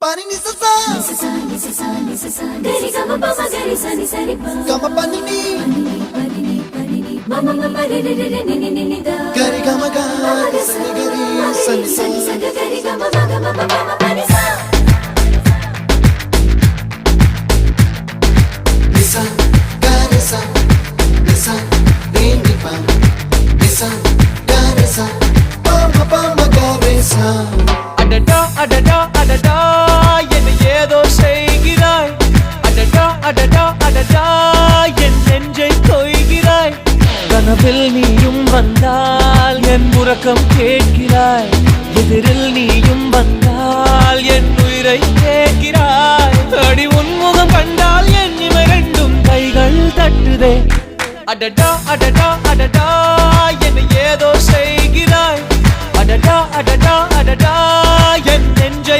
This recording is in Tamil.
Pani ni sa sa gari gama pa ma gari sa ni sa ri pa gama pani ni mama mama re re re ni ni ni da gari gama ga sa ni gari sa ni sa gari gama ma gama mama pani sa nisa gari sa nisa re ni pa nisa gari sa pa ma gari sa அடடா அடடா அடடா என்ன ஏதோ செய்கிறாய் அடடா அடடா அடடா என் நெஞ்சை கொய்கிறாய் கனவில் நீயும் வந்தால் என் உறக்கம் கேட்கிறாய் எதிரில் நீயும் வந்தால் என் உயிரை கேட்கிறாய் அடி உன்முகம் கண்டால் என் இமை ரெண்டும் கைகள் தட்டுதே அடடா அடடா அடடா என்ன ஏதோ செய்கிறாய் அடடா அடடா அடடா என் நெஞ்சை